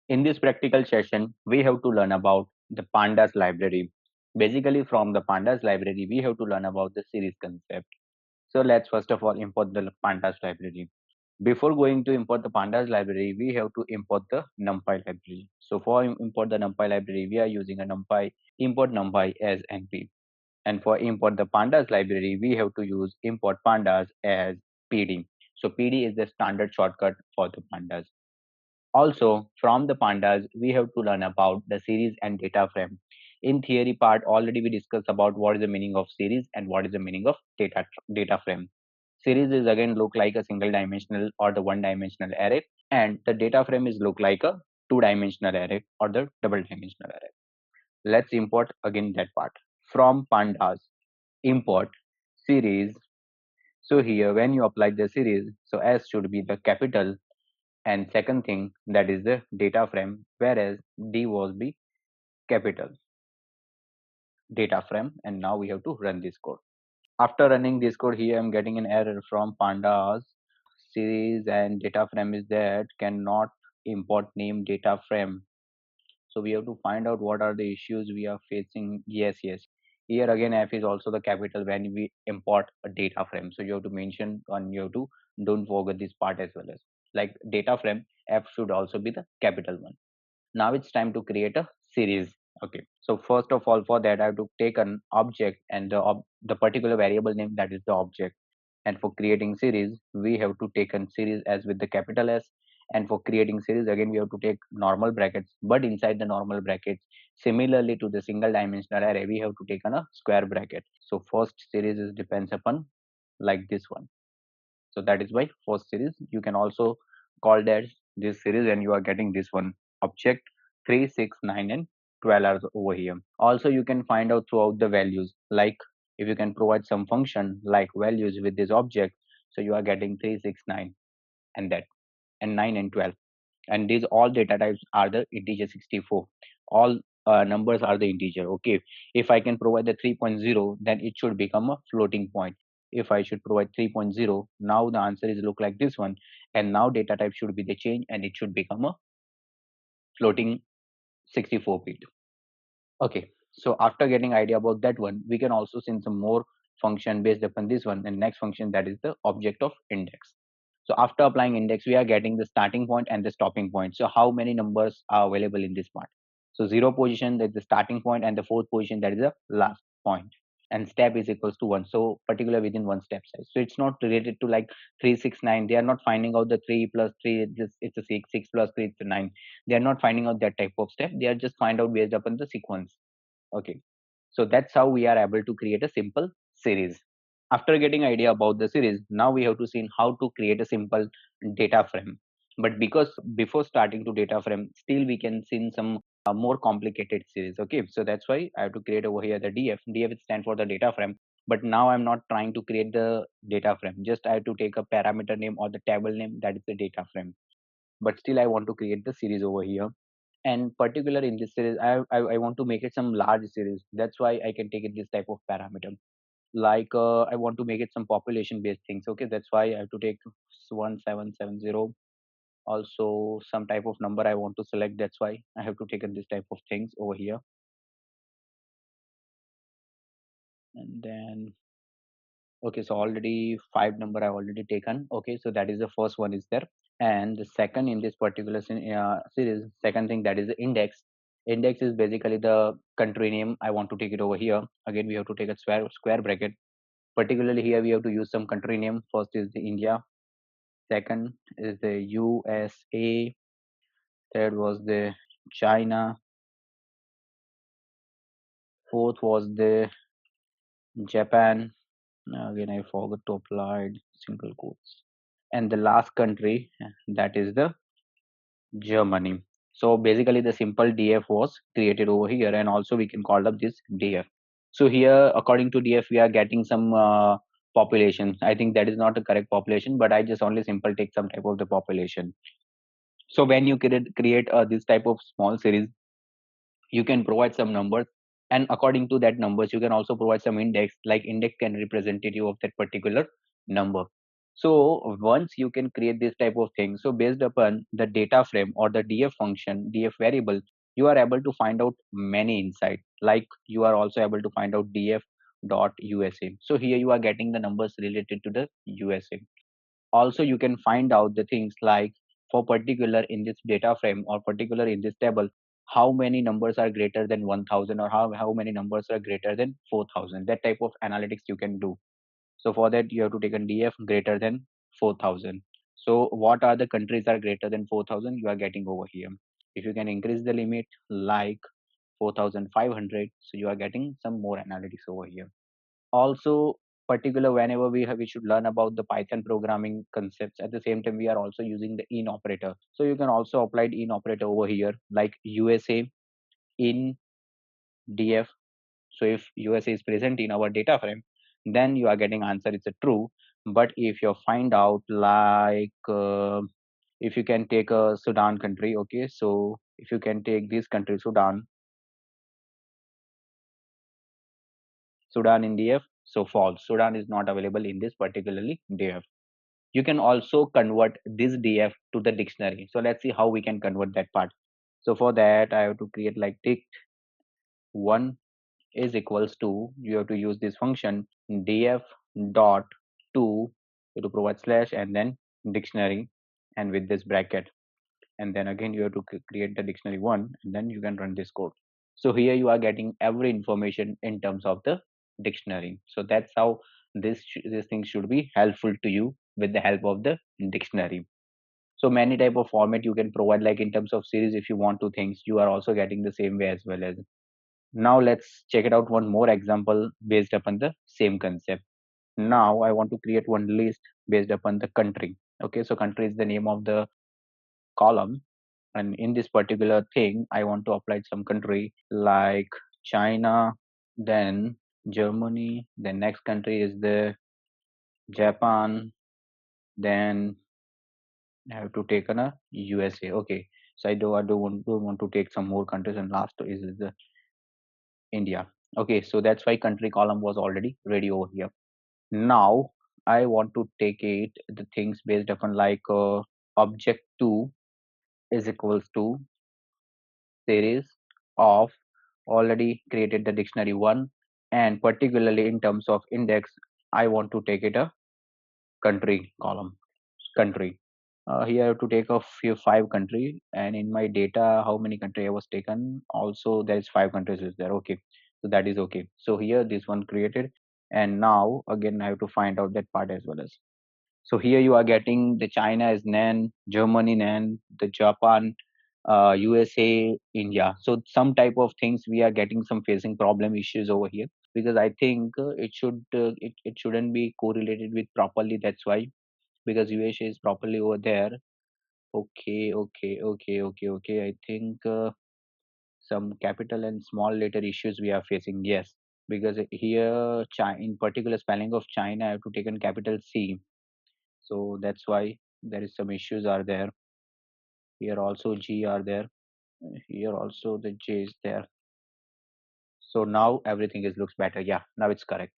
In this practical session, we have to learn about the pandas library. Basically, from the pandas library, we have to learn about the series concept. So let's first of all import the pandas library. Before going to import the pandas library, we have to import the numpy library. So for import the numpy library, we are using a numpy import numpy as np. And for import the pandas library, we have to use import pandas as pd. So pd is the standard shortcut for the pandas. Also, from the pandas, we have to learn about the series and data frame. In theory part, already we discussed about what is the meaning of series and what is the meaning of data frame. Series is again look like a single dimensional or the one dimensional array, and the data frame is look like a two dimensional array or the double dimensional array. Let's import again that part. From pandas, import series. So here when you apply the series, so S should be the capital, and second thing that is the data frame, whereas D was the capital data frame. And now we have to run this code. After running this code, here I'm getting an error from pandas. Series and data frame is that cannot import name data frame. So we have to find out what are the issues we are facing. Yes, here again F is also the capital when we import a data frame. So you have to mention, and you have to don't forget this part as well. As like data frame, F should also be the capital one. Now it's time to create a series. Okay, so first of all, for that I have to take an object and the particular variable name, that is the object. And for creating series, we have to take a series as with the capital S. And for creating series, again we have to take normal brackets, but inside the normal brackets, similarly to the single dimensional array, we have to take on a square bracket. So first series is depends upon like this one. So that is why first series, you can also call that this series, and you are getting this one object 3, 6, 9 and 12 are over here. Also you can find out throughout the values, like if you can provide some function like values with this object, so you are getting 3, 6, 9 and that, and 9 and 12. And these all data types are the integer 64. All numbers are the integer. Okay, if I can provide the 3.0, then it should become a floating point. If I should provide 3.0, now the answer is look like this one, and now data type should be the change, and it should become a floating 64 bit. Okay, so after getting idea about that one, we can also send some more function based upon this one, and next function, that is the object of index. So after applying index, we are getting the starting point and the stopping point. So how many numbers are available in this part? So 0 position, that's the starting point, and the 4th position, that is the last point. And step is equals to 1. So particular within one step size. So it's not related to like 3, 6, 9. They are not finding out the 3 plus 3, it's a 6, 6 plus 3, it's a 9. They are not finding out that type of step. They are just find out based upon the sequence. Okay. So that's how we are able to create a simple series. After getting idea about the series, now we have to see how to create a simple data frame. But because before starting to data frame, still we can see some more complicated series. Okay, so that's why I have to create over here the df stands for the data frame. But now I'm not trying to create the data frame, just I have to take a parameter name or the table name, that is the data frame. But still I want to create the series over here. And particular in this series, I want to make it some large series. That's why I can take it this type of parameter. Like I want to make it some population based things. Okay, that's why I have to take 1770. Also some type of number I want to select, that's why I have to take this type of things over here. And then okay, so already 5 number I already taken. Okay, so that is the first one is there. And the second in this particular series, second thing, that is the index. Index is basically the country name. I want to take it over here. Again we have to take a square bracket. Particularly here we have to use some country name. First is the India, second is the USA, third was the China, fourth was the Japan. Again I forgot to apply single quotes. And the last country, that is the Germany. So basically the simple df was created over here, and also we can call up this df. So here according to df we are getting some population. I think that is not a correct population, but I just only simple take some type of the population. So when you create this type of small series, you can provide some numbers, and according to that numbers you can also provide some index, like index can representative of that particular number. So once you can create this type of thing, so based upon the data frame or the df function, df variable, you are able to find out many insight. Like you are also able to find out df dot usa. So here you are getting the numbers related to the usa. Also you can find out the things like, for particular in this data frame or particular in this table, how many numbers are greater than 1000, or how many numbers are greater than 4000. That type of analytics you can do. So for that you have to take a df greater than 4000. So what are the countries are greater than 4000 you are getting over here. If you can increase the limit like 4500, so you are getting some more analytics over here. Also particular, whenever we should learn about the python programming concepts, at the same time we are also using the in operator. So you can also apply the in operator over here, like usa in df. So if usa is present in our data frame, then you are getting answer it's a true. But if you find out like if you can take a sudan country, okay, so if you can take this country sudan in df, so false, sudan is not available in this particularly df. You can also convert this df to the dictionary. So let's see how we can convert that part. So for that I have to create like tick one is equals to, you have to use this function df dot to, to provide slash and then dictionary, and with this bracket, and then again you have to create the dictionary one, and then you can run this code. So here you are getting every information in terms of the dictionary. So that's how this thing should be helpful to you with the help of the dictionary. So many type of format you can provide, like in terms of series, if you want to things, you are also getting the same way as well. As now let's check it out one more example based upon the same concept. Now I want to create one list based upon the country. Okay, so country is the name of the column, and in this particular thing I want to apply some country like china, then germany, then next country is the japan, then I have to take on a usa. Okay, so I don't want to take some more countries, and last is the india. Okay, so that's why country column was already ready over here. Now I want to take it the things based upon like object 2 is equals to series of, already created the dictionary one, and particularly in terms of index I want to take it a country column. Country, here I have to take a few five country, and in my data how many country I was taken, also there is five countries is there. Okay, so that is okay. So here this one created, and now again I have to find out that part as well. As so here you are getting the china is nan, germany nan, the japan, usa, india. So some type of things we are getting some facing problem issues over here, because I think it shouldn't be correlated with properly, that's why, because usa is properly over there. Okay, okay, okay, okay, okay, I think some capital and small letter issues we are facing, yes, because here in particular spelling of china I have to take in capital c. So that's why there is some issues are there. Here also g are there, here also the j is there. So now everything is looks better. Yeah, now it's correct.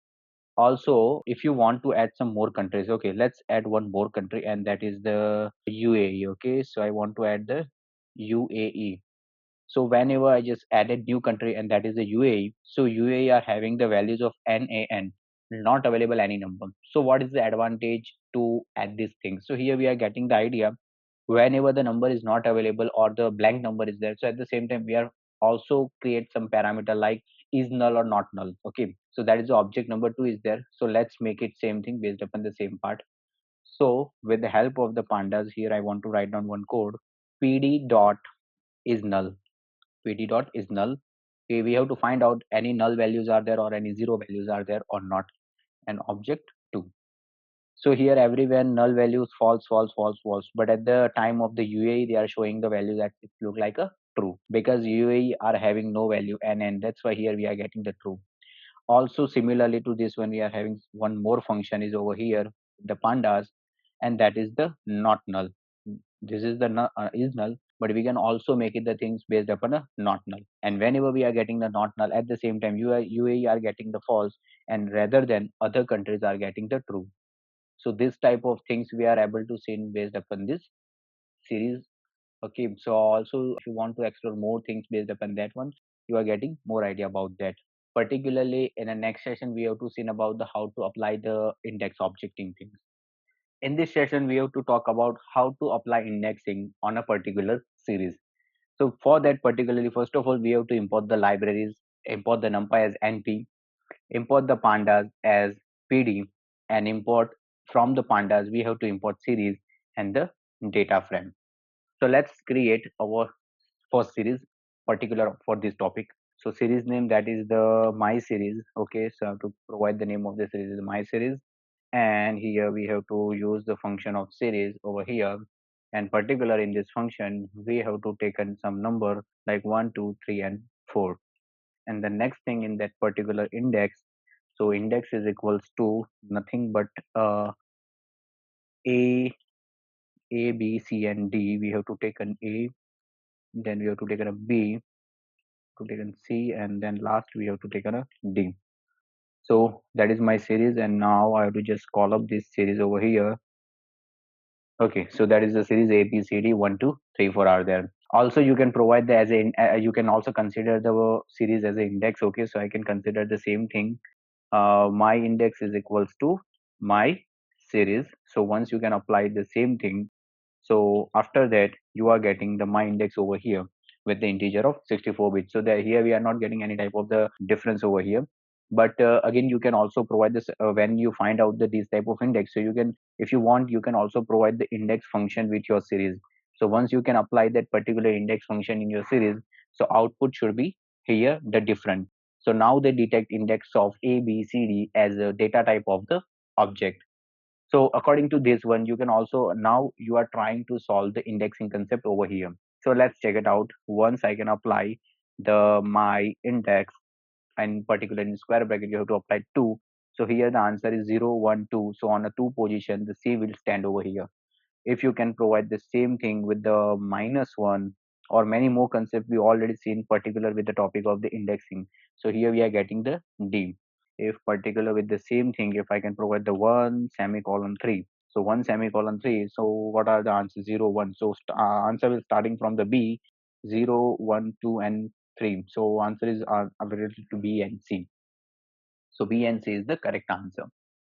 Also if you want to add some more countries, okay, let's add one more country, and that is the uae. Okay, so I want to add the uae. So whenever I just added new country, and that is the UAE, so UAE are having the values of NAN, not available any number. So what is the advantage to add this thing? So here we are getting the idea, whenever the number is not available or the blank number is there. So at the same time we are also create some parameter like is null or not null. Okay, so that is the object number 2 is there. So let's make it same thing based upon the same part. So with the help of the pandas, here I want to write down one code, pd dot is null, pd dot is null. Okay, we have to find out any null values are there or any zero values are there or not, and object 2. So here everywhere null values false, false, false, false, but at the time of the uae they are showing the values that it look like a true, because uae are having no value, and that's why here we are getting the true. Also similarly to this one, we are having one more function is over here, the pandas, and that is the not null. This is the is null, but we can also make it the things based upon a not null. And whenever we are getting the not null, at the same time UAE are getting the false, and rather than other countries are getting the true. So this type of things we are able to see based upon this series. Okay, so also if you want to explore more things based upon that one, you are getting more idea about that. Particularly in the next session, we have to see about the how to apply the index objecting things. In this session, we have to talk about how to apply indexing on a particular series. So for that particularly, first of all, we have to import the libraries, import the NumPy as NP, import the pandas as PD, and import from the pandas, we have to import series and the data frame. So let's create our first series particular for this topic. So series name, that is the my series. Okay, so I have to provide the name of the series is my series, and here we have to use the function of series over here, and particular in this function we have to take in some number like 1 2 3 and 4. And the next thing in that particular index, so index is equals to nothing but a b c and d. We have to take an a, then we have to take a b, to take an c, and then last we have to take a d. So that is my series, and now I have to just call up this series over here. Okay, so that is the series A, B, C, D, 1, 2, 3, 4 are there. Also, you can provide the as a, you can also consider the series as an index. Okay, so I can consider the same thing. My index is equals to my series. So once you can apply the same thing, so after that, you are getting the my index over here with the integer of 64 bits. So that here we are not getting any type of the difference over here. But again, you can also provide this when you find out that this type of index. So you can, if you want, you can also provide the index function with your series. So once you can apply that particular index function in your series, so output should be here the different. So now they detect index of A, B, C, D as a data type of the object. So according to this one, you can also, now you are trying to solve the indexing concept over here. So let's check it out. Once I can apply the my index, and particular in square bracket, you have to apply 2. So here the answer is 0, 1, 2. So on a 2 position, the C will stand over here. If you can provide the same thing with the -1 or many more concepts we already seen, particular with the topic of the indexing. So here we are getting the D. If particular with the same thing, if I can provide the 1 semicolon 3, so 1 semicolon 3, so what are the answers? 0 1. So answer will starting from the B, 0 1 2 and 3. So answer is related to B and C. So B and C is the correct answer.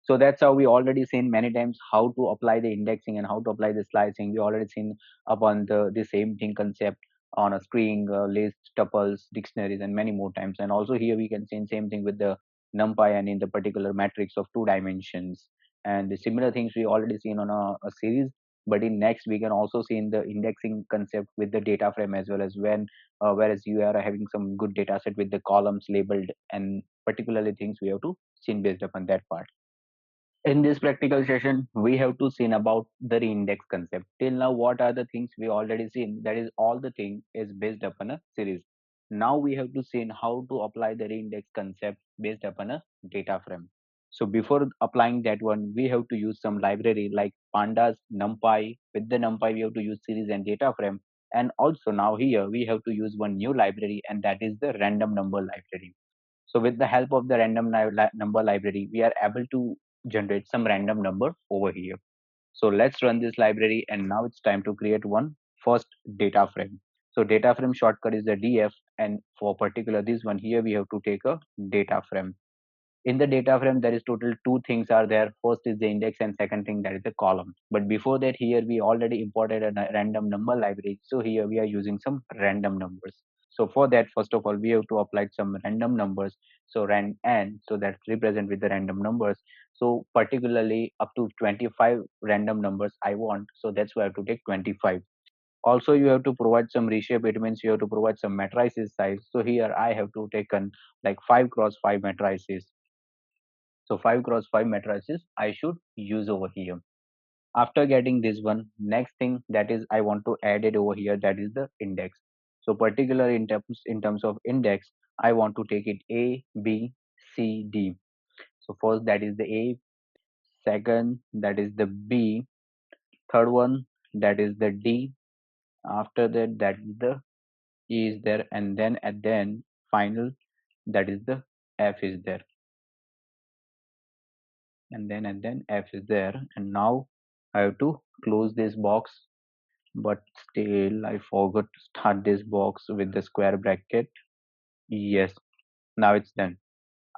So that's how we already seen many times how to apply the indexing and how to apply the slicing. We already seen upon the same thing concept on a string, list, tuples, dictionaries, and many more times. And also here we can see same thing with the numpy and in the particular matrix of 2 dimensions. And the similar things we already seen on a series. But in next we can also see in the indexing concept with the data frame as well, as when whereas you are having some good data set with the columns labeled and particularly things we have to see based upon that part. In this practical session, we have to see about the reindex concept. Till now, what are the things we already seen? That is, all the thing is based upon a series. Now we have to see how to apply the reindex concept based upon a data frame. So before applying that one, we have to use some library like pandas, numpy. With the numpy, we have to use series and data frame. And also now here we have to use one new library, and that is the random number library. So with the help of the random number library, we are able to generate some random number over here. So let's run this library, and now it's time to create one first data frame. So data frame shortcut is the df, and for particular this one here we have to take a data frame. In the data frame there is total two things are there. First is the index and second thing that is the column. But before that, here we already imported a random number library, so here we are using some random numbers. So for that, first of all, we have to apply some random numbers. So rand n, so that's represent with the random numbers. So particularly up to 25 random numbers I want, so that's why I have to take 25. Also you have to provide some reshape. It means you have to provide some matrices size. So here I have to taken like 5 cross 5 matrices. So 5 cross 5 matrices I should use over here. After getting this one, next thing that is I want to add it over here, that is the index. So particular in terms of index, I want to take it A, B, C, D. So first that is the A, second that is the B, third one that is the D. After that, that is the E is there, and then at the end final that is the F is there. and then f is there, and now I have to close this box, but still I forgot to start this box with the square bracket. Yes, now it's done.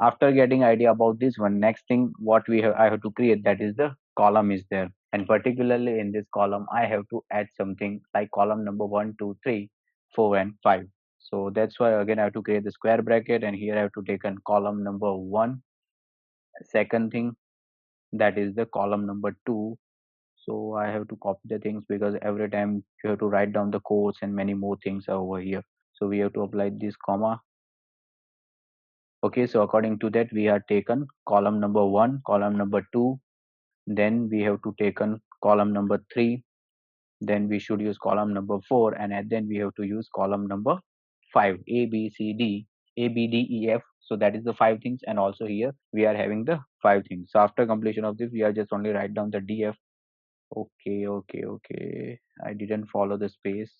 After getting idea about this one, next thing what we have I have to create, that is the column is there, and particularly in this column I have to add something like column number 1, 2, 3, 4 and 5. So that's why again I have to create the square bracket, and here I have to take a column number 1. Second thing, that is the column number 2. So I have to copy the things because every time you have to write down the codes and many more things are over here. So we have to apply this comma. Okay, so according to that we are taken column number 1, column number 2, then we have to taken column number 3, then we should use column number 4, and then we have to use column number 5, a b c d, a b d e f. So that is the 5 things, and also here we are having the 5 things. So after completion of this we are just only write down the df. Okay, I didn't follow the space.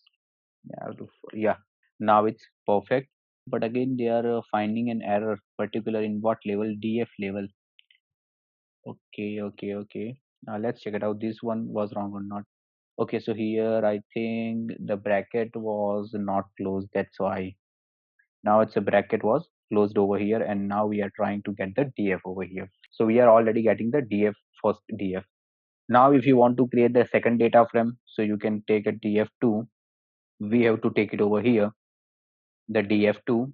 Yeah, now it's perfect, but again they are finding an error, particular in what level, df level. Okay. Let's check it out, this one was wrong or not. Okay, so here I think the bracket was not closed, that's why. Now it's a bracket was closed over here, and now we are trying to get the df over here. So we are already getting the df, first df. Now if you want to create the second data frame, so you can take a df2. We have to take it over here. The df2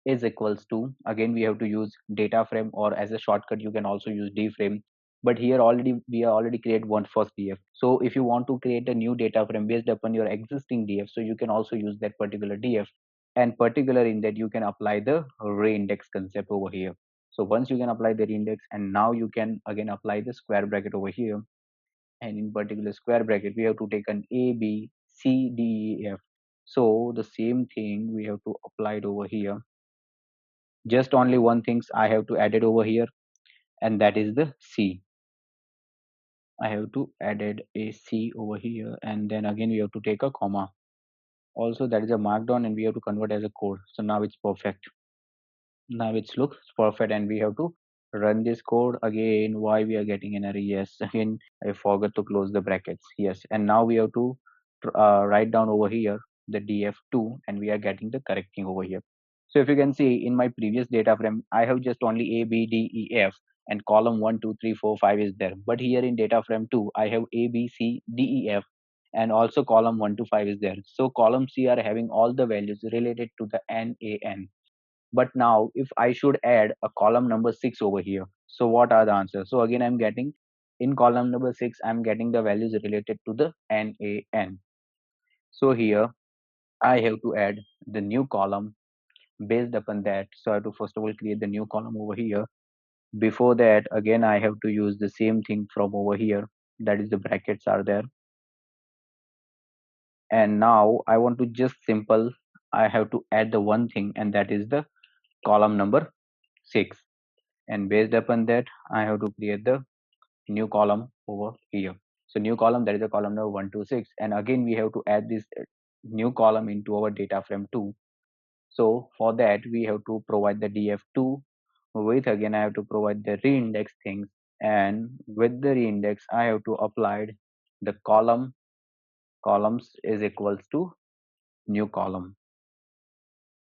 is equals to, again we have to use data frame, or as a shortcut you can also use dframe. But here already we are already create one first df. So if you want to create a new data frame based upon your existing df, so you can also use that particular df, and particular in that you can apply the reindex concept over here. So once you can apply the reindex, and now you can again apply the square bracket over here, and in particular square bracket we have to take an a b c d e f. So the same thing we have to apply it over here. Just only one things I have to add it over here, and that is the c. I have to added a c over here, and then again we have to take a comma. Also that is a markdown, and we have to convert as a code. So now it's perfect. Now it looks perfect, and we have to run this code again. Why we are getting an error? Yes, again I forgot to close the brackets. Yes, and now we have to write down over here the df2, and we are getting the correct thing over here. So if you can see in my previous data frame I have just only a b d e f, and column 1, 2, 3, 4, 5 is there. But here in data frame 2 I have a b c d e f, and also column 1 to 5 is there. So column c are having all the values related to the n a n. But now if I should add a column number 6 over here, so what are the answers? So again I'm getting, in column number 6 I'm getting the values related to the NaN. So here I have to add the new column based upon that. So I have to first of all create the new column over here. Before that again I have to use the same thing from over here, that is the brackets are there. And now I want to just simple, I have to add the one thing, and that is the column number 6. And based upon that I have to create the new column over here. So new column, that is a column number 1 to 6, and again we have to add this new column into our data frame 2. So for that we have to provide the df2 with, again I have to provide the reindex things, and with the reindex I have to apply the columns is equals to new column.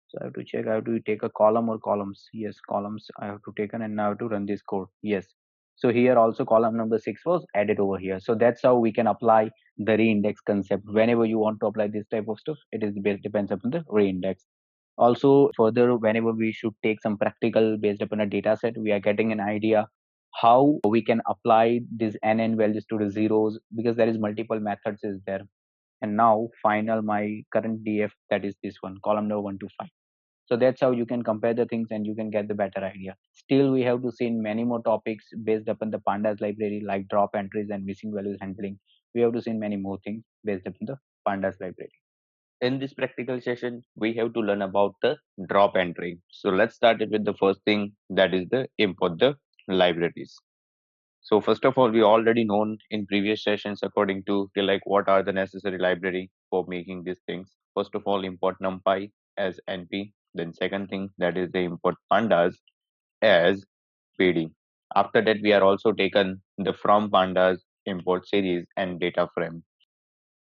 So I have to check, I have to take a column or columns. Yes, columns I have to take, and now I have to run this code. Yes. So here also column number 6 was added over here. So that's how we can apply the reindex concept. Whenever you want to apply this type of stuff, it is based, depends upon the reindex. Also further, whenever we should take some practical based upon a data set, we are getting an idea how we can apply these nn values to the zeros, because there is multiple methods is there. And now final my current df, that is this one, column number 1 to 5. So that's how you can compare the things and you can get the better idea. Still we have to see in many more topics based upon the pandas library, like drop entries and missing values handling. We have to see many more things based upon the pandas library. In this practical session we have to learn about the drop entry. So let's start it with the first thing, that is the import the libraries. So first of all, we already known in previous sessions according to like what are the necessary library for making these things. First of all, import numpy as np. Then second thing, that is the import pandas as pd. After that, we are also taken the from pandas import series and data frame.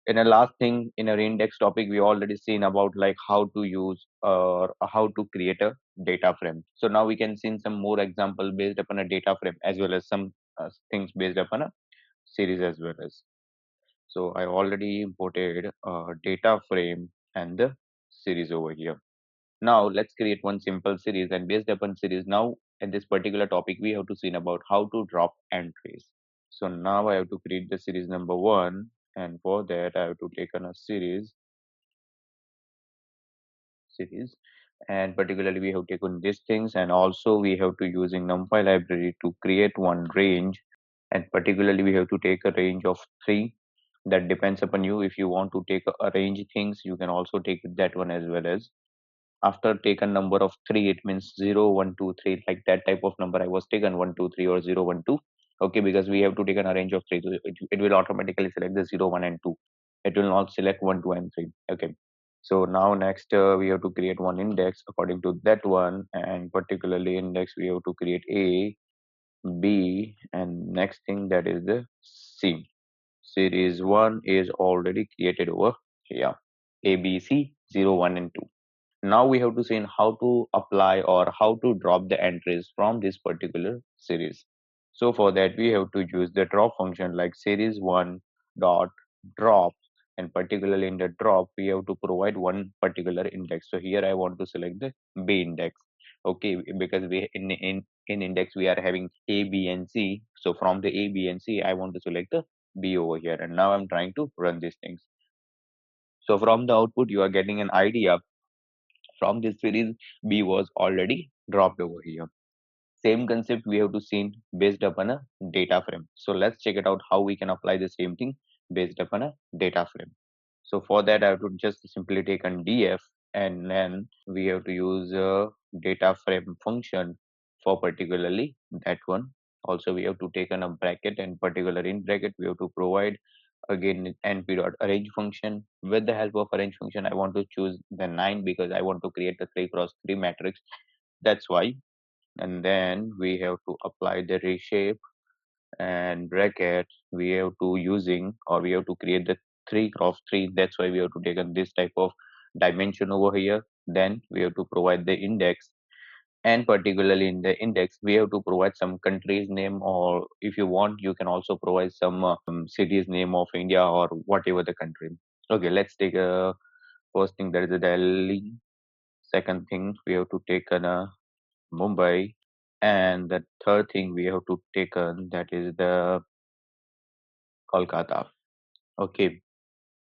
In a last thing, in a index topic, we already seen about like how to use or how to create a data frame. So now we can see some more example based upon a data frame as well as some things based upon a series as well as. So I already imported a data frame and the series over here. Now let's create one simple series, and based upon series, now in this particular topic we have to see about how to drop entries. So now I have to create the series number one, and for that I have to take on a series, and particularly we have taken these things, and also we have to using numpy library to create one range, and particularly we have to take a range of three. That depends upon you. If you want to take a range things, you can also take that one as well as. After taken number of three, it means 0 1 2 3, like that type of number I was taken 1 2 3 or 0 1 2. Okay, because we have to take a range of three, so it will automatically select the 0 1 and 2. It will not select 1 2 and 3. Okay, so now next we have to create one index according to that one, and particularly index we have to create a, b, and next thing that is the c. Series 1 is already created over here, abc 0 1 and 2. Now we have to see in how to apply or how to drop the entries from this particular series. So for that we have to use the drop function like series one dot drop, and particularly in the drop we have to provide one particular index. So here I want to select the b index. Okay, because we in index we are having a, b, and c. So from the a, b, and c I want to select the b over here, and now I'm trying to run these things. So from the output you are getting an idea. From this series, B was already dropped over here. Same concept we have to see based upon a data frame. So let's check it out how we can apply the same thing based upon a data frame. So for that, I have to just simply take an df, and then we have to use a data frame function for particularly that one. Also, we have to take a bracket, and particular in bracket we have to provide again np dot arrange function. With the help of arrange function, I want to choose the 9 because I want to create the 3 cross 3 matrix. That's why. And then we have to apply the reshape, and bracket we have to using, or we have to create the 3 cross 3. That's why we have to take on this type of dimension over here. Then we have to provide the index, and particularly in the index we have to provide some country's name, or if you want you can also provide some city's name of India or whatever the country. Okay, let's take a first thing that is the Delhi. Second thing we have to take an Mumbai, and the third thing we have to take on that is the Kolkata. Okay,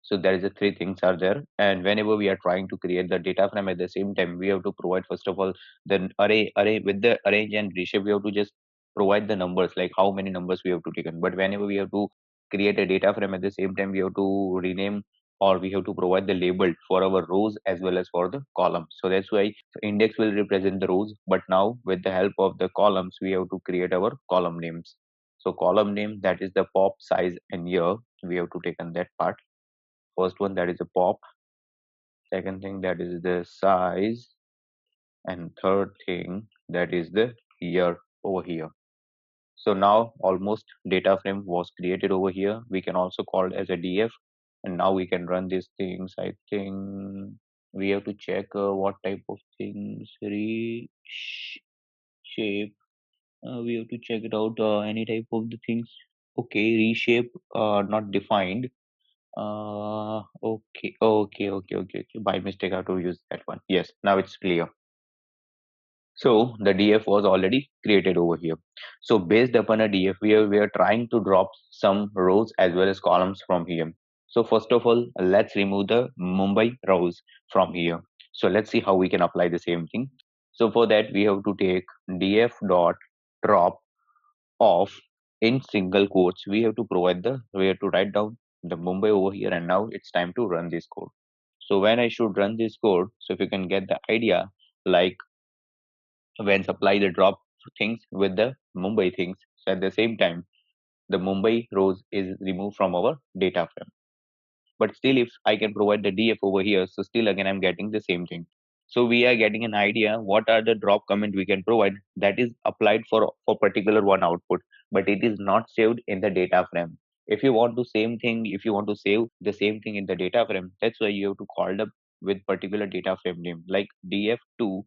so there is a three things are there, and whenever we are trying to create the data frame at the same time we have to provide first of all the array with the arrange and reshape. We have to just provide the numbers like how many numbers we have to take in. But whenever we have to create a data frame at the same time we have to rename, or we have to provide the label for our rows as well as for the columns. So that's why index will represent the rows, but now with the help of the columns we have to create our column names. So column name, that is the pop size and year, we have to take on that part. First one that is a pop, second thing that is the size, and third thing that is the year over here. So now almost data frame was created over here. We can also call it as a df, and now we can run these things. I think we have to check what type of things reshape. We have to check it out, any type of the things. Okay, reshape not defined. Okay. By mistake, I have to use that one. Yes, now it's clear. So the DF was already created over here. So based upon a DF, we are trying to drop some rows as well as columns from here. So first of all, let's remove the Mumbai rows from here. So let's see how we can apply the same thing. So for that, we have to take df dot drop of, in single quotes we have to provide the, we have to write down the Mumbai over here, and now it's time to run this code. So when I should run this code, so if you can get the idea, like when supply the drop things with the Mumbai things, so at the same time the Mumbai rows is removed from our data frame. But still if I can provide the df over here, so still again I'm getting the same thing. So we are getting an idea what are the drop comment we can provide that is applied for particular one output, but it is not saved in the data frame. If you want to same thing, if you want to save the same thing in the data frame, that's why you have to call up with particular data frame name like df2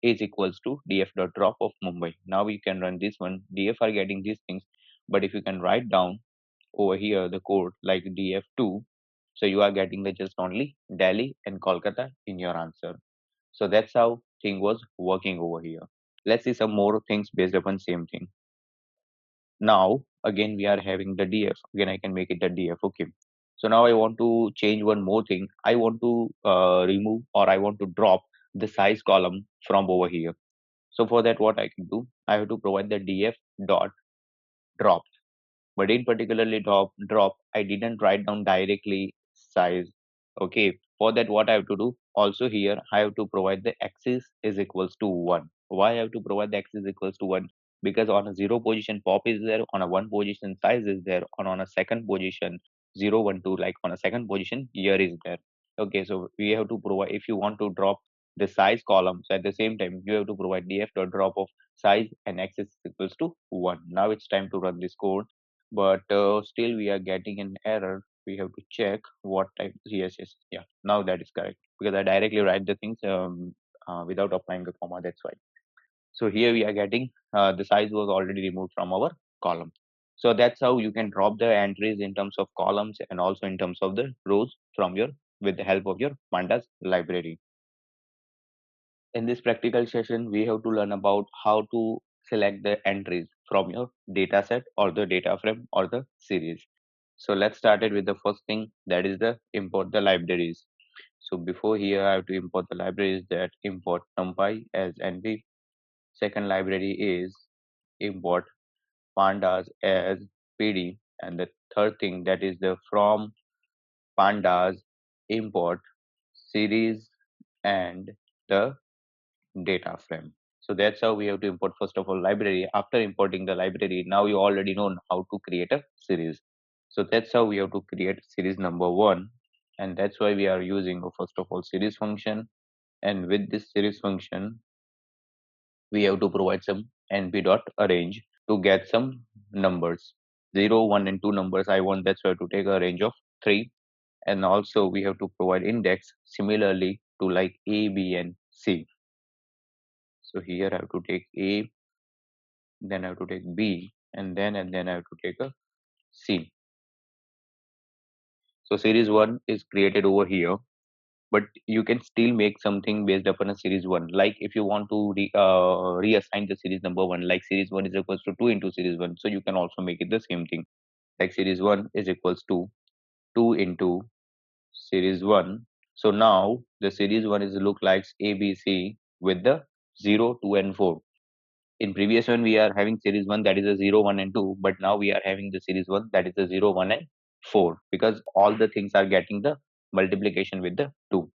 is equals to df dot drop of Mumbai. Now you can run this one. Df are getting these things, but if you can write down over here the code like df2, so you are getting the just only Delhi and Kolkata in your answer. So that's how thing was working over here. Let's see some more things based upon same thing. Now again we are having the df. Again I can make it a df. Okay. So now I want to change one more thing. I want to remove or I want to drop the size column from over here. So for that what I can do, I have to provide the df dot drop. But in particularly drop, I didn't write down directly size. Okay, for that what I have to do, also here I have to provide the axis is equals to 1. Why I have to provide the axis equals to 1? Because on a 0 position pop is there, on a 1 position size is there, on a second position 0 1 2, like on a second position year is there. Okay, so we have to provide, if you want to drop the size columns at the same time, you have to provide df dot drop of size and axis is equals to 1. Now it's time to run this code, but still we are getting an error. We have to check what type. Yes, yes, yeah, now that is correct because I directly write the things without applying a comma, that's why. So here we are getting the size was already removed from our column. So that's how you can drop the entries in terms of columns and also in terms of the rows from your, with the help of your pandas library. In this practical session, we have to learn about how to select the entries from your dataset or the data frame or the series. So let's start it with the first thing, that is the import the libraries. So before here, I have to import the libraries, that import numpy as np. Second library is import pandas as pd. And the third thing, that is the from pandas import series and the data frame. So that's how we have to import first of all library. After importing the library, now you already know how to create a series. So that's how we have to create series number one. And that's why we are using first of all series function. And with this series function, we have to provide some np dot arrange to get some numbers. 0, 1, and 2 numbers I want, that's why to take a range of 3. And also we have to provide index similarly to like a, b, and c. So here I have to take A, then I have to take B, and then I have to take a C. So series one is created over here, but you can still make something based upon a series one. Like if you want to reassign the series number one, like series one is equals to 2 into series one, so you can also make it the same thing. Like series one is equals to 2 into series one. So now the series one is look like ABC with the 0, 2, and 4. In previous one we are having series 1, that is a 0 1 and 2, but now we are having the series 1, that is a 0 1 and 4, because all the things are getting the multiplication with the 2.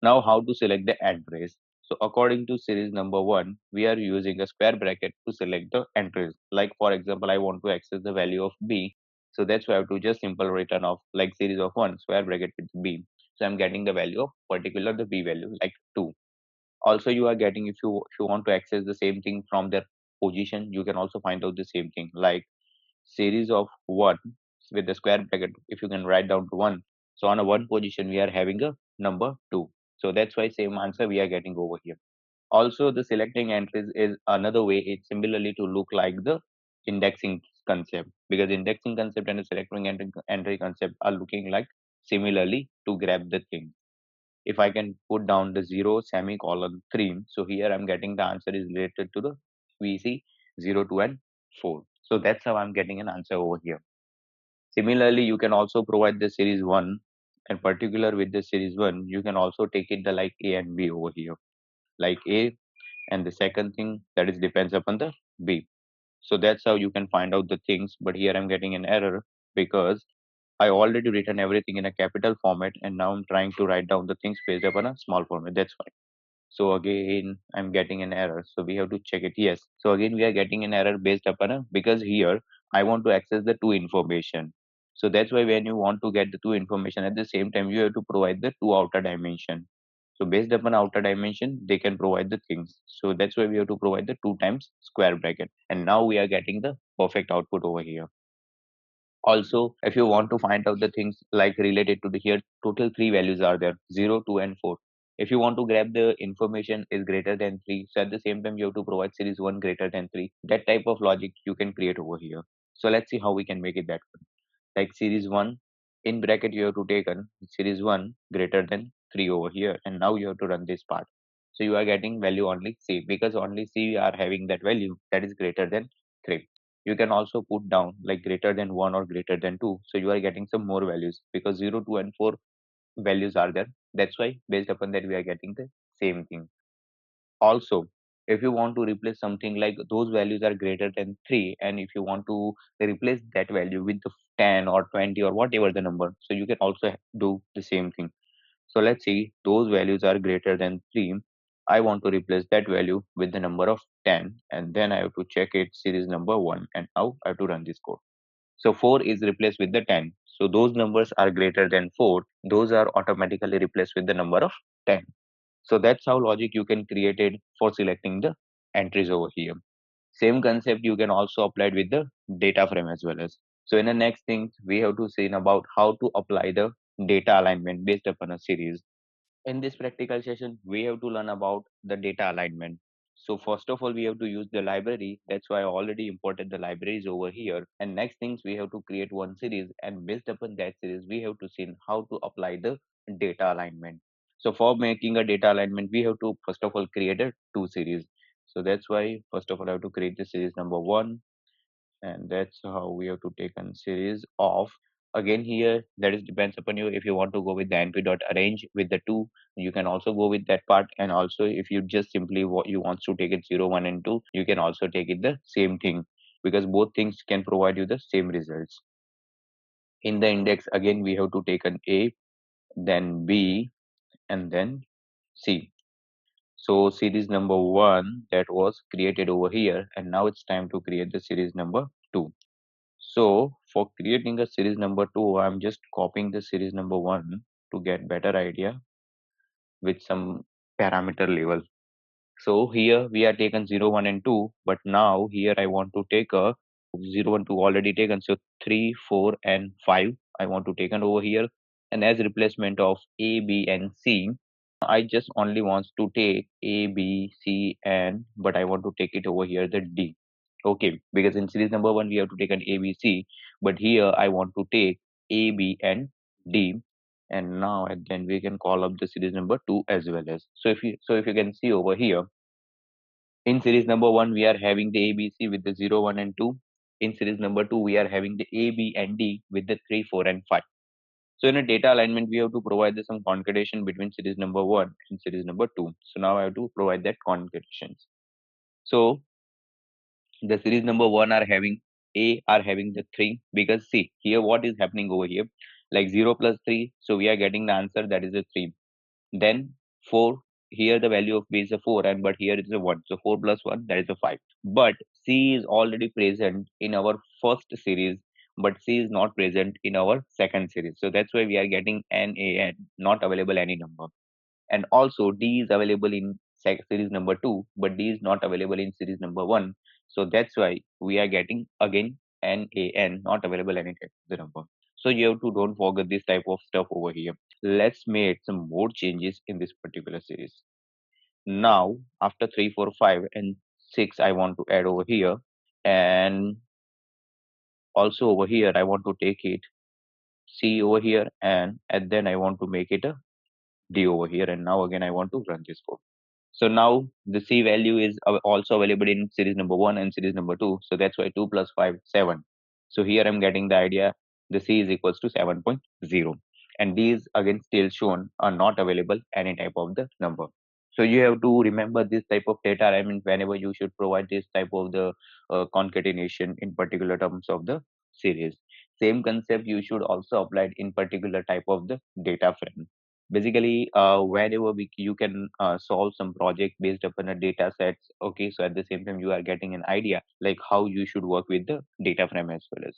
Now how to select the entries? So according to series number 1, we are using a square bracket to select the entries. Like for example, I want to access the value of b, so that's why I have to just simple return of like series of 1 square bracket with b. So I'm getting the value of particular the b value like 2. Also you are getting, if you want to access the same thing from their position, you can also find out the same thing like series of 1 with the square bracket. If you can write down to 1, so on a 1 position we are having a number 2. So that's why same answer we are getting over here. Also the selecting entries is another way. It's similarly to look like the indexing concept, because indexing concept and the selecting entry concept are looking like similarly to grab the thing. If I can put down the 0 semicolon 3, so here I'm getting the answer is related to the VC 0, 2, and 4. So that's how I'm getting an answer over here. Similarly, you can also provide the series 1, and particular with the series 1, you can also take it the like A and B over here, like A, and the second thing that is depends upon the B. So that's how you can find out the things. But here I'm getting an error because I already written everything in a capital format, and now I'm trying to write down the things based upon a small format. That's why. So again, I'm getting an error. So we have to check it. Yes. So again, we are getting an error based upon a, because here I want to access the two information. So that's why when you want to get the two information at the same time, you have to provide the two outer dimension. So based upon outer dimension, they can provide the things. So that's why we have to provide the 2 times square bracket. And now we are getting the perfect output over here. Also, if you want to find out the things like related to the here, total 3 values are there, 0, 2, and 4. If you want to grab the information is greater than 3, so at the same time you have to provide series 1 greater than 3. That type of logic you can create over here. So let's see how we can make it that one. Like series 1 in bracket you have to take on series 1 greater than 3 over here, and now you have to run this part. So you are getting value only C, because only C are having that value that is greater than 3. You can also put down like greater than 1 or greater than 2, so you are getting some more values because 0, 2, and 4 values are there. That's why based upon that we are getting the same thing. Also, if you want to replace something like those values are greater than 3, and if you want to replace that value with the 10 or 20 or whatever the number, so you can also do the same thing. So let's see, those values are greater than 3. I want to replace that value with the number of 10, and then I have to check it series number 1, and now I have to run this code. So 4 is replaced with the 10. So those numbers are greater than 4. Those are automatically replaced with the number of 10. So that's how logic you can create it for selecting the entries over here. Same concept you can also apply it with the data frame as well as. So in the next thing, we have to see about how to apply the data alignment based upon a series. In this practical session, we have to learn about the data alignment. So first of all, we have to use the library. That's why I already imported the libraries over here. And next things, we have to create one series, and based upon that series, we have to see how to apply the data alignment. So for making a data alignment, we have to first of all create a two series. So that's why first of all I have to create the series number 1, and that's how we have to take a series of. Again here that is depends upon you. If you want to go with the np dot arrange with the 2, you can also go with that part. And also if you just simply what you want to take it 0, 1, and 2, you can also take it the same thing, because both things can provide you the same results. In the index, again we have to take an a, then b, and then c. So series number 1 that was created over here, and now it's time to create the series number 2. So for creating a series number 2, I'm just copying the series number 1 to get better idea with some parameter level. So here we are taken 0, 1, and 2, but now here I want to take a 0, 1, 2 already taken. So 3, 4, and 5 I want to take over here. And as replacement of A, B, and C, I just only want to take A, B, C, and but I want to take it over here the D. Okay, because in series number 1 we have to take an A, B, C, but here I want to take A, B, and D. And now and then we can call up the series number 2 as well as. So if you can see over here, in series number 1 we are having the ABC with the 0, 1, and 2. In series number 2 we are having the A, B, and D with the 3, 4, and 5. So in a data alignment we have to provide some concatenation between series number 1 and series number 2. So now I have to provide that concatations. So the series number 1 are having A are having the 3, because see here what is happening over here, like 0 plus 3, so we are getting the answer that is a 3. Then 4, here the value of B is a 4, and but here it is a 1, so 4 plus 1 that is a 5. But C is already present in our first series, but C is not present in our second series, so that's why we are getting NaN, not available any number. And also D is available in series number 2, but D is not available in series number 1. So that's why we are getting again NaN, not available any type of the number. So you have to don't forget this type of stuff over here. Let's make some more changes in this particular series. Now after 3, 4, 5, and 6 I want to add over here, and also over here I want to take it C over here, and then I want to make it a D over here, and now again I want to run this code. So now the C value is also available in series number 1 and series number 2. So that's why 2 plus 5, 7. So here I'm getting the idea the C is equals to 7.0. And these again still shown are not available any type of the number. So you have to remember this type of data. I mean, whenever you should provide this type of the concatenation in particular terms of the series. Same concept you should also apply it in particular type of the data frame. Basically wherever you can solve some project based upon a data sets. Okay, so at the same time you are getting an idea like how you should work with the data frame as well as.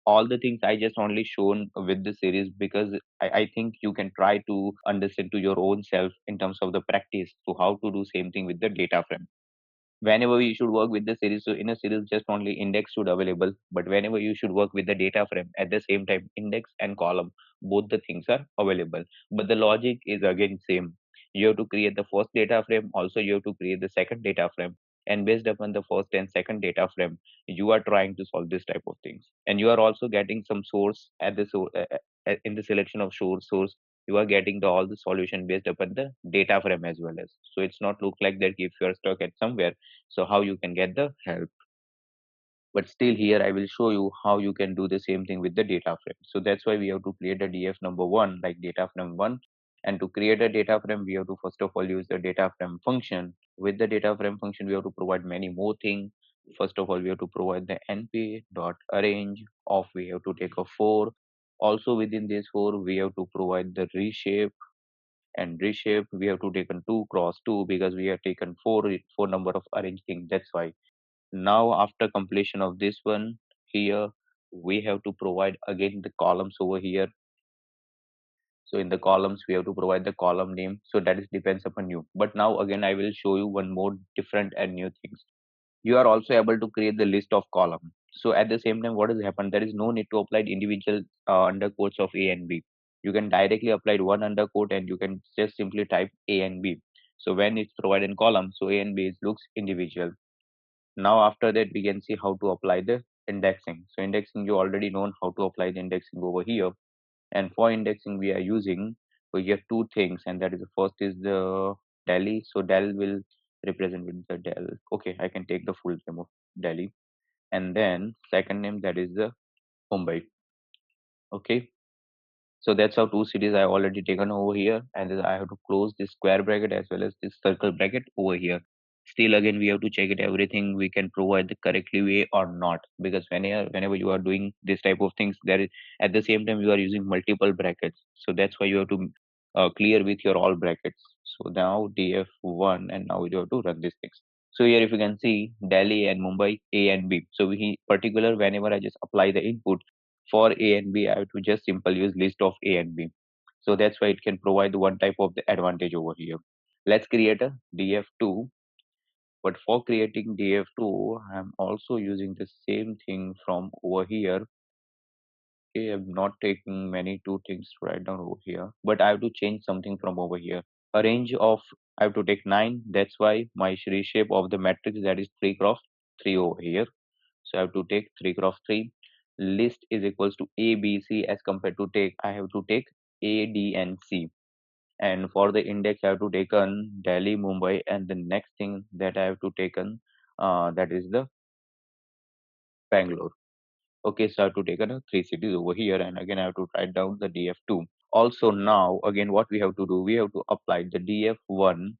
all the things I just only shown with the series because I think you can try to understand to your own self in terms of the practice to how to do same thing with the data frame. Whenever you should work with the series, so in a series just only index should available, but whenever you should work with the data frame at the same time index and column, both the things are available, but the logic is again same. You have to create the first data frame, also you have to create the second data frame, and based upon the first and second data frame you are trying to solve this type of things, and you are also getting some source at the in the selection of source you are getting the all the solution based upon the data frame as well as, so it's not look like that if you are stuck at somewhere, so how you can get the help. But still here I will show you how you can do the same thing with the data frame. So that's why we have to create a df number one like data frame one, and to create a data frame we have to first of all use the data frame function. With the data frame function we have to provide many more things. First of all we have to provide the np dot arrange of, we have to take a 4. Also within this 4 we have to provide the reshape, and reshape we have to take on 2 cross 2 because we have taken 4 number of arrange thing, that's why. Now after completion of this one, here we have to provide again the columns over here. So in the columns we have to provide the column name, so that is depends upon you. But now again I will show you one more different and new things. You are also able to create the list of column. So at the same time what has happened, there is no need to apply individual undercodes of a and b. You can directly apply one undercode and you can just simply type a and b. So when it's provided in column, so a and b looks individual. Now after that we can see how to apply the indexing. So indexing you already know how to apply the indexing over here. And for indexing we are using, we have two things, and that is the first is the Delhi. So Del will represent with the Del. Okay, I can take the full name of Delhi. And then second name that is the Mumbai. Okay. So that's how two cities I already taken over here, and then I have to close this square bracket as well as this circle bracket over here. Still again we have to check it everything we can provide the correctly way or not, because whenever you are doing this type of things, there is at the same time you are using multiple brackets. So that's why you have to clear with your all brackets. So now df1, and now you have to run these things. So here if you can see Delhi and Mumbai A and B. So we particular whenever I just apply the input for A and B, I have to just simple use list of A and B. So that's why it can provide one type of the advantage over here. Let's create a df2. But for creating df2, I'm also using the same thing from over here. Okay, I'm not taking many two things right down over here, but I have to change something from over here. A range of, I have to take 9. That's why my reshape of the matrix, that is 3 cross 3 over here. So I have to take 3 cross 3. List is equals to A, B, C, as compared to take, I have to take A, D, and C. And for the index, I have to take on Delhi, Mumbai, and the next thing that I have to take on, that is the Bangalore. Okay, so I have to take on 3 cities over here, and again I have to write down the df2. Also now again what we have to do, we have to apply the df1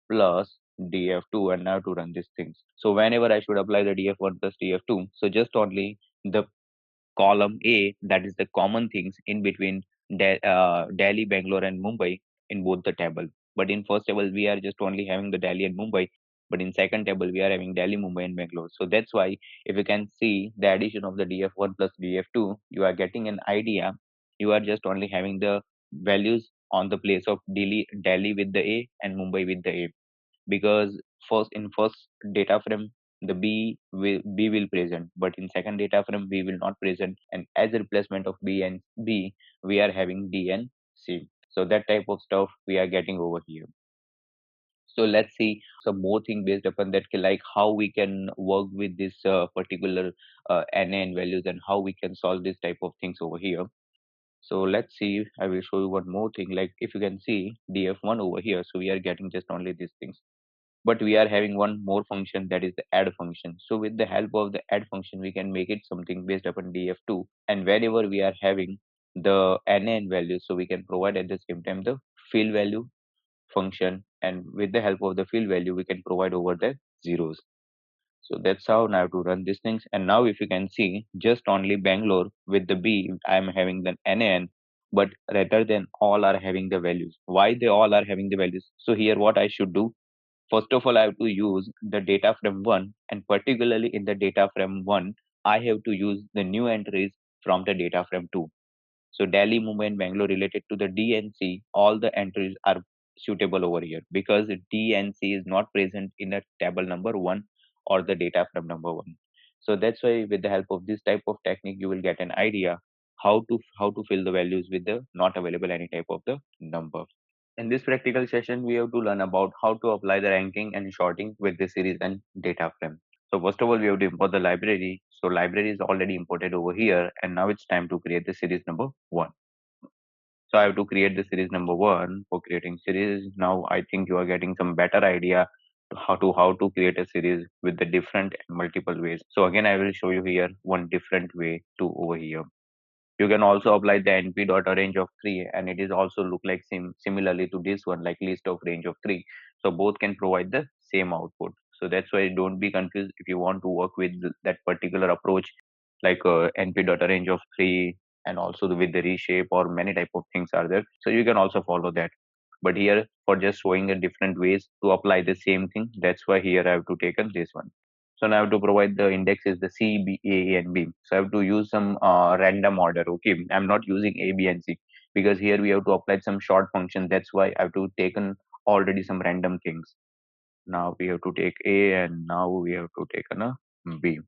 plus df2, and now to run these things. So whenever I should apply the df1 plus df2, so just only the column A, that is the common things in between Delhi, Bangalore, and Mumbai in both the table. But in first table we are just only having the Delhi and Mumbai, but in second table we are having Delhi, Mumbai, and Bangalore. So that's why if you can see the addition of the df1 plus df2, you are getting an idea. You are just only having the values on the place of Delhi with the A and Mumbai with the A, because first in first data frame the b will present, but in second data frame b will not present, and as a replacement of b and b we are having d and c. So that type of stuff we are getting over here. So let's see some more thing based upon that, like how we can work with this particular NaN values, and how we can solve this type of things over here. So let's see, I will show you one more thing. Like if you can see df1 over here, so we are getting just only these things, but we are having one more function, that is the add function. So with the help of the add function we can make it something based upon df2, and whenever we are having the NaN value, so we can provide at the same time the fill value function, and with the help of the fill value we can provide over the zeros. So that's how now to run these things. And now if you can see just only Bangalore with the b I am having the NaN, but rather than all are having the values. Why they all are having the values? So here what I should do, first of all, I have to use the data frame 1, and particularly in the data frame 1, I have to use the new entries from the data frame 2. So Delhi, Mumbai, and Bangalore related to the D and C, all the entries are suitable over here because D and C is not present in the table number 1 or the data frame number 1. So that's why with the help of this type of technique, you will get an idea how to fill the values with the not available any type of the number. In this practical session, we have to learn about how to apply the ranking and sorting with the series and data frame. So first of all, we have to import the library. So library is already imported over here, and now it's time to create the series number 1. So I have to create the series number 1. For creating series, now I think you are getting some better idea to how to create a series with the different multiple ways. So again, I will show you here one different way to over here. You can also apply the np.arrange of 3, and it is also look like similarly to this one, like list of range of 3. So both can provide the same output. So that's why don't be confused if you want to work with that particular approach, like np.arrange of 3, and also with the reshape or many type of things are there. So you can also follow that. But here for just showing a different ways to apply the same thing, that's why here I have to take this one. So now I have to provide the index is the C, B, A, and B. So I have to use some random order. Okay, I'm not using A, B, and C because here we have to apply some short function. That's why I have to taken already some random things. Now we have to take A, and now we have to take a B.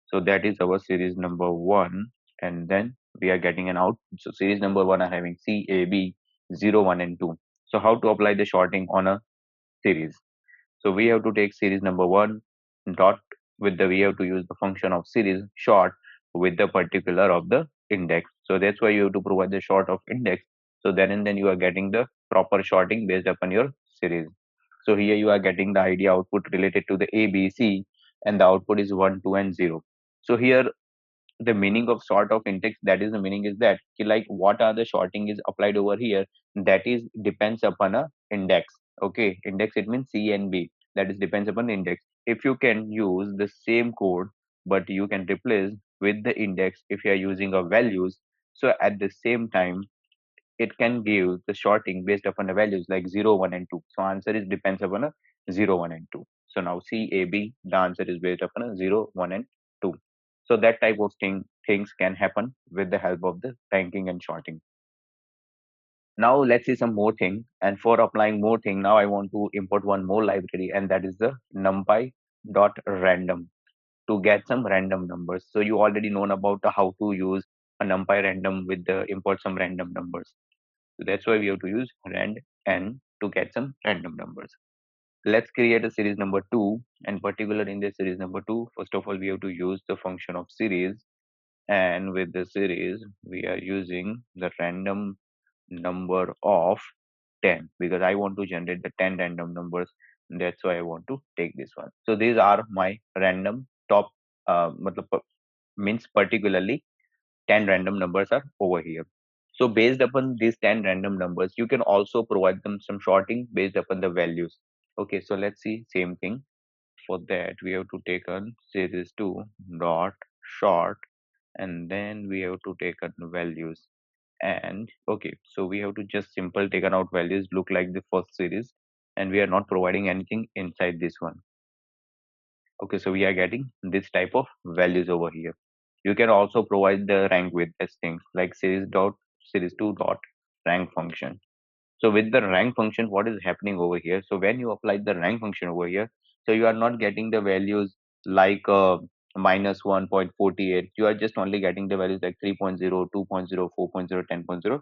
So that is our series number 1, and then we are getting an out. So series number 1 are having C, A, B, 0, 1, and 2. So how to apply the shorting on a series? So we have to take series number 1 dot with the we have to use the function of series short with the particular of the index. So that's why you have to provide the short of index. So then and then you are getting the proper shorting based upon your series. So here you are getting the ID output related to the A, B, C, and the output is 1, 2, and 0. So here the meaning of sort of index, that is the meaning is that like what are the shorting is applied over here, that is depends upon a index. Okay, index it means C and B, that is depends upon index. If you can use the same code but you can replace with the index if you are using a values, so at the same time it can give the shorting based upon the values like 0, 1, and 2. So answer is depends upon a 0, 1, and 2. So now C, A, B, the answer is based upon a 0, 1, and 2. So that type of things can happen with the help of the ranking and sorting. Now let's see some more thing. And for applying more thing, now I want to import one more library, and that is the numpy.random to get some random numbers. So you already known about how to use a numpy random with the import some random numbers. So that's why we have to use rand n to get some random numbers. Let's create a series number 2, and particular in the series number 2, first of all we have to use the function of series, and with the series we are using the random number of 10 because I want to generate the 10 random numbers. That's why I want to take this one. So these are my random top means particularly 10 random numbers are over here. So based upon these 10 random numbers, you can also provide them some sorting based upon the values. Okay, so let's see same thing. For that, we have to take on series 2 dot short, and then we have to take on values. And okay, so we have to just simple taken out values look like the first series, and we are not providing anything inside this one. Okay, so we are getting this type of values over here. You can also provide the rank with these things like series2 dot rank function. So with the rank function, what is happening over here? So when you apply the rank function over here, so you are not getting the values like minus 1.48. You are just only getting the values like 3.0, 2.0, 4.0, 10.0.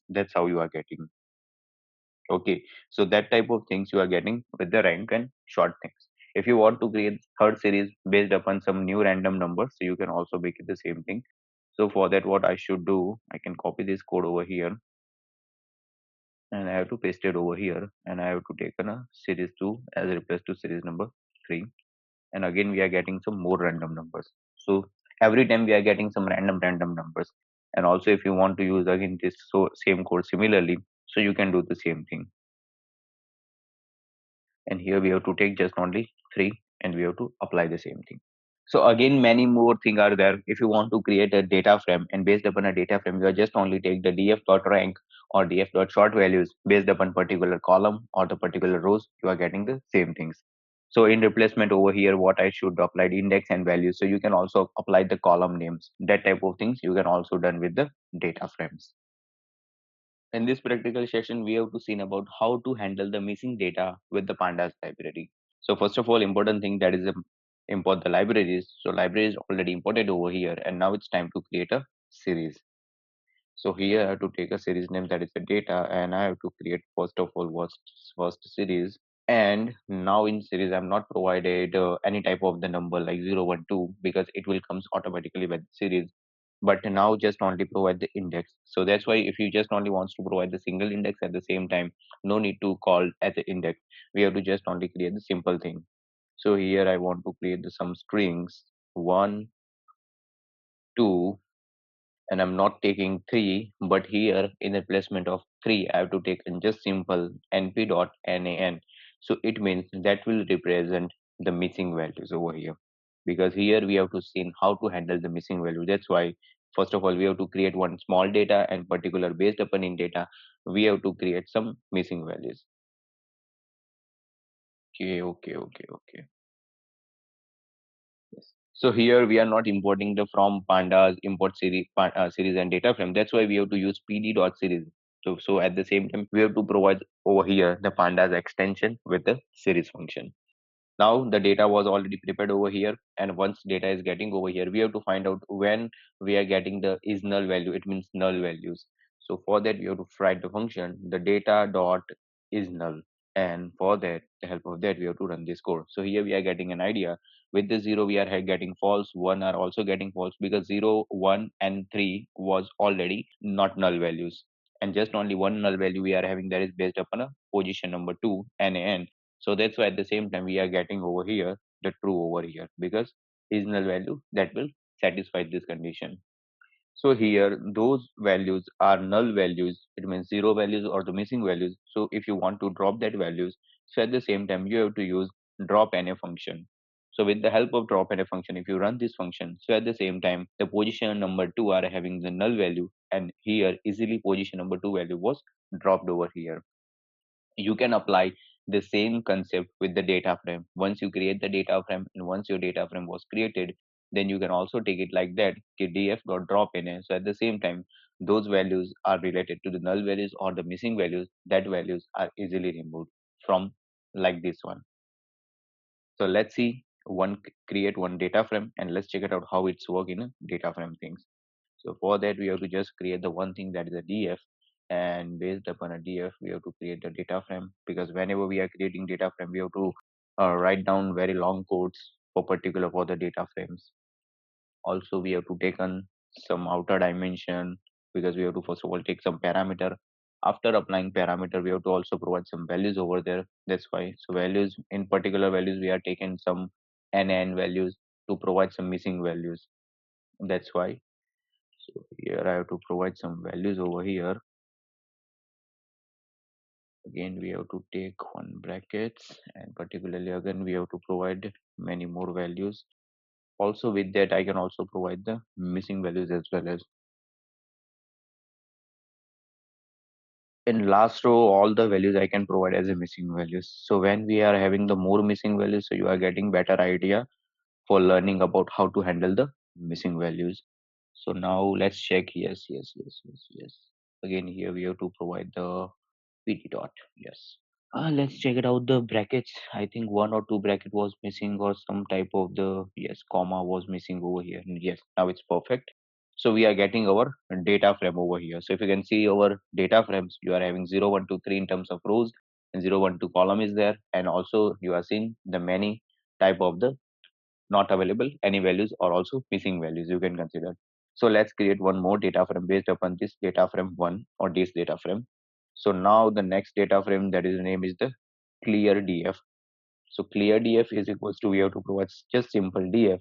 That's how you are getting. Okay, so that type of things you are getting with the rank and short things. If you want to create third series based upon some new random numbers, so you can also make it the same thing. So for that, what I should do, I can copy this code over here, and I have to paste it over here, and I have to take a series 2 as replace to series number 3, and again we are getting some more random numbers. So every time we are getting some random numbers, and also if you want to use again this same code similarly, so you can do the same thing. And here we have to take just only 3, and we have to apply the same thing. So again many more things are there. If you want to create a data frame, and based upon a data frame you are just only take the df.rank or df.short values based upon particular column or the particular rows, you are getting the same things. So in replacement over here, what I should apply index and values. So you can also apply the column names. That type of things you can also done with the data frames. In this practical session, we have to see about how to handle the missing data with the pandas library. So first of all, important thing that is import the libraries. So library is already imported over here, and now it's time to create a series. So here I have to take a series name that is the data, and I have to create first of all first series. And now in series I'm not provided any type of the number like 0, 1, 2, because it will comes automatically with series, but now just only provide the index. So that's why if you just only wants to provide the single index at the same time, no need to call as the index. We have to just only create the simple thing. So here I want to create some strings 1, 2, and I'm not taking 3, but here in the placement of 3, I have to take in just simple np.nan. So it means that will represent the missing values over here, because here we have to see how to handle the missing value. That's why first of all we have to create one small data, and particular based upon in data we have to create some missing values. Okay. Yes. So here we are not importing the from pandas import series series and data frame. That's why we have to use pd.series. So at the same time we have to provide over here the pandas extension with the series function. Now the data was already prepared over here, and once data is getting over here, we have to find out when we are getting the is null value. It means null values. So for that we have to write the function the data dot is null, and for that the help of that we have to run this code. So here we are getting an idea. With the 0 we are getting false, 1 are also getting false, because 0, 1 and 3 was already not null values, and just only one null value we are having, that is based upon a position number 2 nan. So that's why at the same time we are getting over here the true over here, because is null value that will satisfy this condition. So here those values are null values. It means 0 values or the missing values. So if you want to drop that values, so at the same time you have to use drop na function. So with the help of drop na function, if you run this function, so at the same time the position number 2 are having the null value, and here easily position number 2 value was dropped over here. You can apply the same concept with the data frame. Once you create the data frame, and once your data frame was created, then you can also take it like that df.drop in it. So at the same time those values are related to the null values or the missing values, that values are easily removed from like this one. So let's see create one data frame, and let's check it out how it's work in a data frame things. So for that, we have to just create the one thing that is a DF, and based upon a DF, we have to create the data frame, because whenever we are creating data frame, we have to write down very long codes for particular for the data frames. Also, we have to take on some outer dimension, because we have to first of all take some parameter. After applying parameter, we have to also provide some values over there. That's why. So values, in particular values, we are taking some NaN values to provide some missing values. That's why. So here I have to provide some values over here. Again, we have to take one brackets, and particularly again we have to provide many more values. Also with that, I can also provide the missing values as well. As in last row, all the values I can provide as a missing values. So when we are having the more missing values, so you are getting better idea for learning about how to handle the missing values. So now let's check. Yes. Again here we have to provide the pt dot. Yes. Let's check it out. The brackets. I think one or two bracket was missing, or some type of the yes comma was missing over here. Yes, now it's perfect. So we are getting our data frame over here. So if you can see our data frames, you are having 0, 1, 2, 3 in terms of rows, and 0, 1, 2 column is there, and also you are seeing the many type of the not available any values or also missing values you can consider. So let's create one more data frame based upon this data frame one or this data frame. So now the next data frame, that is name is the clear df. So clear df is equals to, we have to provide just simple df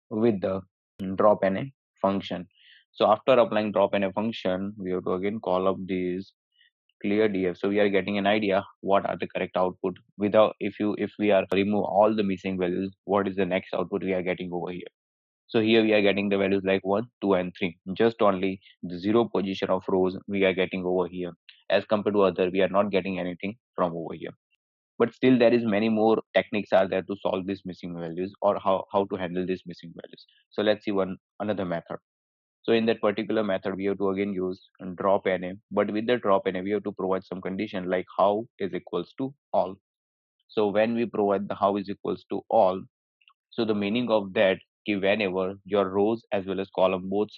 with the drop na function. So after applying drop na function, we have to again call up this clear df. So we are getting an idea what are the correct output. Without, if we are remove all the missing values, what is the next output we are getting over here. So here we are getting the values like 1, 2, and 3. Just only the 0 position of rows we are getting over here. As compared to other, we are not getting anything from over here. but still there is many more techniques are there to solve these missing values, or how to handle these missing values. So let's see one another method. So in that particular method, we have to again use drop NA, but with the drop NA, we have to provide some condition like how is equals to all. So when we provide the how is equals to all, so the meaning of that, whenever your rows as well as column both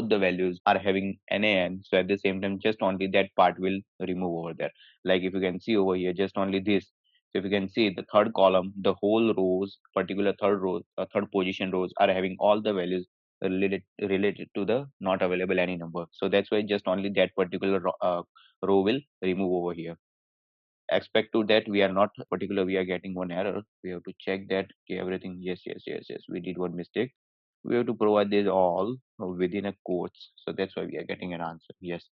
the values are having NaN, so at the same time, just only that part will remove over there. Like if you can see over here, just only this. So if you can see the third column, the whole rows, particular third row, third position rows are having all the values related to the not available any number. So that's why just only that particular row will remove over here. Expect to that we are not particular, we are getting one error. We have to check that, okay, everything, yes, we did one mistake. We have to provide this all within a quotes, so that's why we are getting an answer, yes.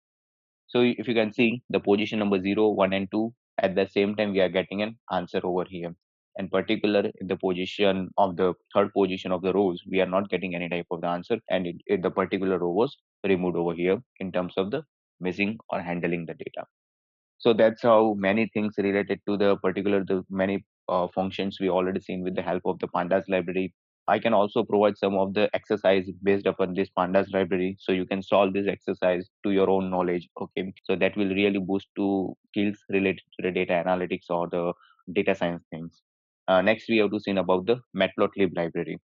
So if you can see the position number 0, 1 and 2, at the same time we are getting an answer over here. And particular in the position of the third position of the rows, we are not getting any type of the answer, and the particular row was removed over here in terms of the missing or handling the data. So that's how many things related to the particular the many functions we already seen with the help of the pandas library. I can also provide some of the exercise based upon this pandas library, so you can solve this exercise to your own knowledge, okay? So that will really boost to skills related to the data analytics or the data science things. Next we have to see about the matplotlib library.